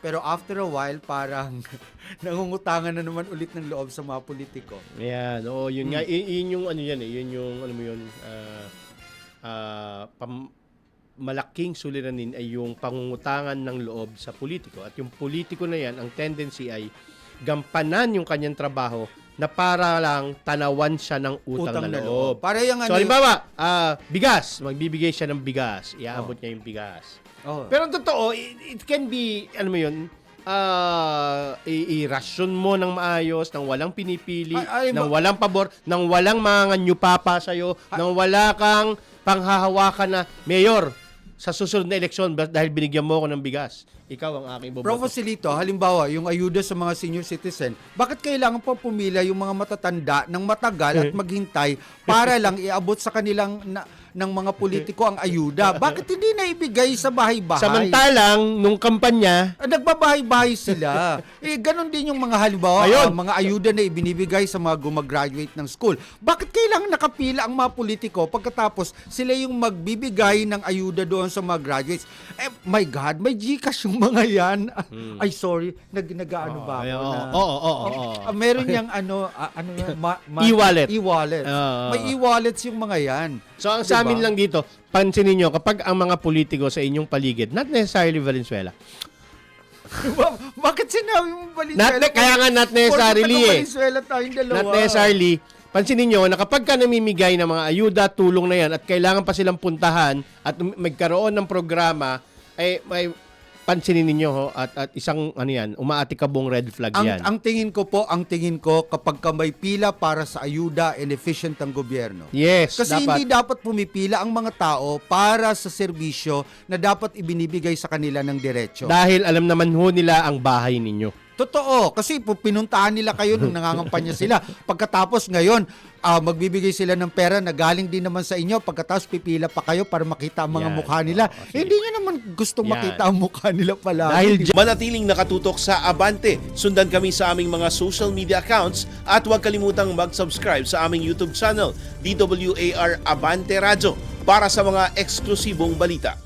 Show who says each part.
Speaker 1: Pero after a while, parang nangungutangan na naman ulit ng loob sa mga politiko.
Speaker 2: Ayan, oo, yun nga, yun yung ano yan yun yung ano mo yun, malaking suliranin ay yung pangungutangan ng loob sa politiko. At yung politiko na yan, ang tendency ay gampanan yung kanyang trabaho na para lang tanawan siya ng utang na loob.
Speaker 1: Para yung
Speaker 2: So, halimbawa, bigas, magbibigay siya ng bigas, iaabot niya yung bigas. Pero ang totoo, it can be, ano mo yun, i-ration mo ng maayos, nang walang pinipili, nang walang pabor, nang walang mga nyupapa sa'yo, nang wala kang panghahawakan na, Mayor, sa susunod na eleksyon dahil binigyan mo ako ng bigas, ikaw ang aking boboto.
Speaker 1: Prof. Facilito, halimbawa, yung ayuda sa mga senior citizen, bakit kailangan pa pumila yung mga matatanda ng matagal at maghintay para lang iabot sa kanilang ng mga politiko ang ayuda? Bakit hindi na ibigay sa bahay-bahay?
Speaker 2: Samantalang, nung kampanya,
Speaker 1: nagbabahay-bahay sila. Ganon din yung mga halimbawa, mga ayuda na ibinibigay sa mga gumagraduate ng school. Bakit kailangan nakapila ang mga politiko pagkatapos sila yung magbibigay ng ayuda doon sa mga graduates? My God, may GCash yung mga yan. Ay, sorry. Nag-ano ba ako? Meron yung
Speaker 2: e-wallet.
Speaker 1: E-wallet. May e-wallets yung mga yan.
Speaker 2: So, ang sa amin lang dito, pansinin nyo, kapag ang mga politiko sa inyong paligid, not necessarily Valenzuela.
Speaker 1: Bakit sinabi mo Valenzuela?
Speaker 2: Kaya nga not necessarily
Speaker 1: Valenzuela tayong dalawa.
Speaker 2: Not necessarily. Pansinin nyo na kapag ka namimigay ng mga ayuda, tulong na yan, at kailangan pa silang puntahan at magkaroon ng programa, ay may pansinin ninyo at isang umaatikabong red flag yan.
Speaker 1: Ang tingin ko kapag ka may pila para sa ayuda and efficient ang gobyerno.
Speaker 2: Yes,
Speaker 1: kasi hindi dapat pumipila ang mga tao para sa serbisyo na dapat ibinibigay sa kanila ng diretso.
Speaker 2: Dahil alam naman ho nila ang bahay ninyo.
Speaker 1: Totoo, kasi pinuntahan nila kayo nung nangangampanya sila. Pagkatapos ngayon, magbibigay sila ng pera na galing din naman sa inyo. Pagkatapos pipila pa kayo para makita ang mga mukha nila. Hindi nyo naman gustong makita ang mukha nila pala.
Speaker 3: Dahil manatiling nakatutok sa Abante, sundan kami sa aming mga social media accounts at huwag kalimutang mag-subscribe sa aming YouTube channel, DWAR Abante Radio, para sa mga eksklusibong balita.